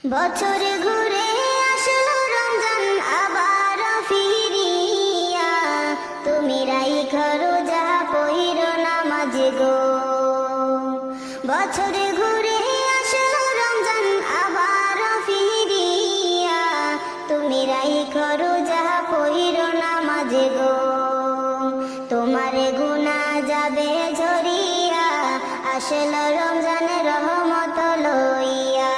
বছর ঘুরে আসলো রমজান আবার ফিরিয়া, তুমি রাইখো রোজা পইরো নামাজ গো। বছর ঘুরে আসলো রমজান আবার ফিরিয়া, তুমি রাইখো রোজা পইরো নামাজ গো। তোমার গুনাহ যাবে ঝরিয়া, আসলো রমজানের রহমত লইয়া।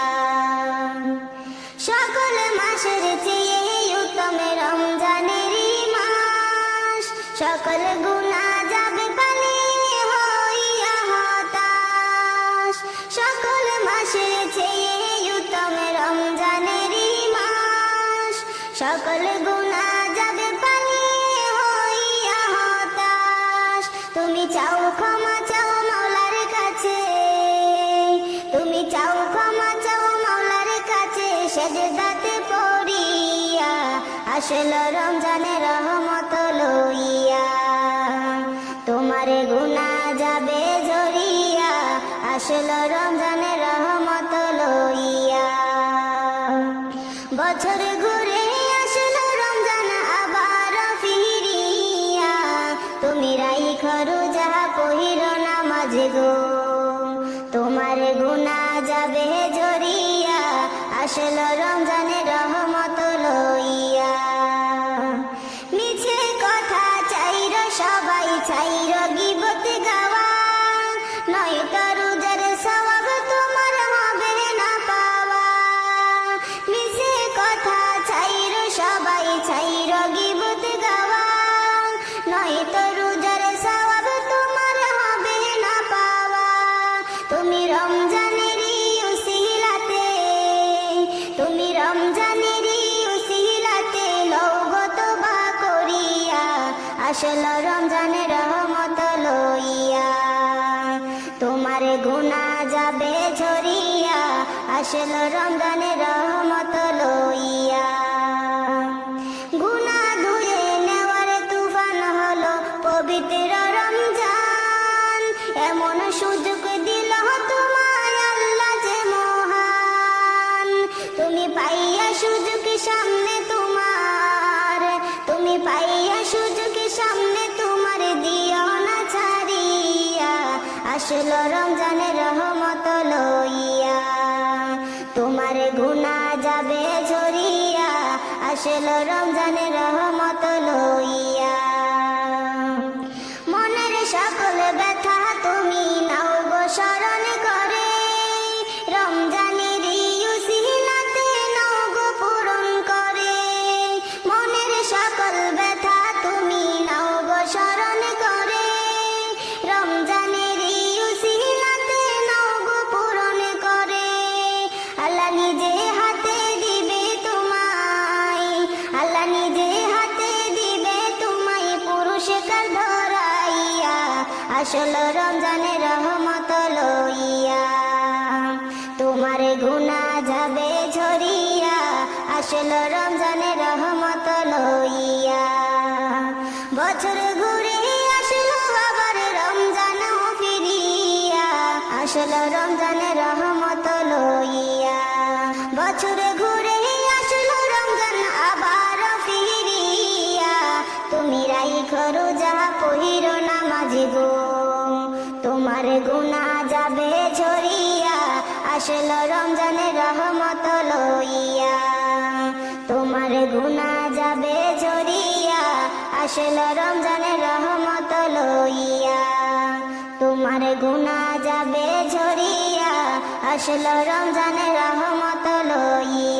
সকল মাসের চেয়ে উত্তম রমজানেরই মাস, সকল গুনাহ যাবে পালিয়ে হইয়া হতাশ। সকল মাসের চেয়ে উত্তম রমজানেরই মাস, সকল গুনাহ যাবে পালিয়ে হইয়া হতাশ। তুমি চাও ক্ষমা চাও মাওলার কাছে, তুমি চাও ক্ষমা চাও মাওলার কাছে, সেজদাতে পড়িয়া আসলো রমজানের রহমত লইয়া। তোমার গুনাহ যাবে ঝরিয়া, আসলো রমজানের রহমত লইয়া। বছর ঘুরে আসলো রমজান আবার ফিরিয়া, তুমি রাইখো রোজা পইরো নামাজ গো। তোমার গুনাহ যাবে ঝরিয়া, আসলো রমজানের রহমত লইয়া। মিছে কথা চাইরো সবাই, চাইরো গীবত গাওয়া, নয়তো রোজার সওয়াব তোমার হবে না পাওয়া। মিছে কথা চাইরো সবাই, চাইরো গীবত গাওয়া, নয়তো রোজার সওয়াব তোমার হবে না পাওয়া। তুমি রমজানেরই উসিলাতে, তুমি রমজানেরই উসিলাতে লওগো তওবা করিয়া, আসলো রমজানের রহমত লইয়া। তোমার গুনাহ যাবে ঝরিয়া, আসলো রমজানের রহমত লইয়া। গুনাহ ধুয়ে নেওয়ার তুফান হলো পবিত্র রমজান, এমন সুযোগ দিল তোমায় আল্লাহ যে মহান। তুমি পাইয়া সুযোগ সামনে তোমার, তুমি পাইয়া সুযোগ সামনে তোমার, দিও না ছাড়িয়া, আসলো রমজানের রহমত লইয়া। তোমার গুনাহ যাবে ঝরিয়া, আসলো রমজানের রহমত লইয়া। মনের সকল ব্যথা তুমি নাও গো স্মরণ করে, রমজানেরই উসিলাতে নাও গো পূরণ করে। মনের সকল ব্যথা তুমি নাও গো স্মরণ করে, রমজানেরই উসিলাতে নাও গো পূরণ করে। আল্লাহ নিজে হাতে দিবে তোমায়, আল্লাহ নিজে হাতে দিবে তোমায় পুরস্কার ধরাইয়া, আসলো রমজানের রহমত লইয়া। তোমার গুনাহ যাবে ঝরিয়া, আসলো রমজানের রহমত লইয়া। বছর ঘুরে আসলো আবার রমজান ফিরিয়া, আসলো রমজানের রহমত লইয়া। বছর ঘুরে আসলো রমজান আবার ফিরিয়া, তুমি রাইখো রোজা পইরো নামাজ গো। তোমার গুনাহ যাবে ঝরিয়া, আসলো রমজানের রহমত লইয়া। তোমার গুনাহ যাবে ঝরিয়া, আসলো রমজানের রহমত লইয়া। তোমার গুনাহ যাবে ঝরিয়া, আসলো রমজানের রহমত লইয়া।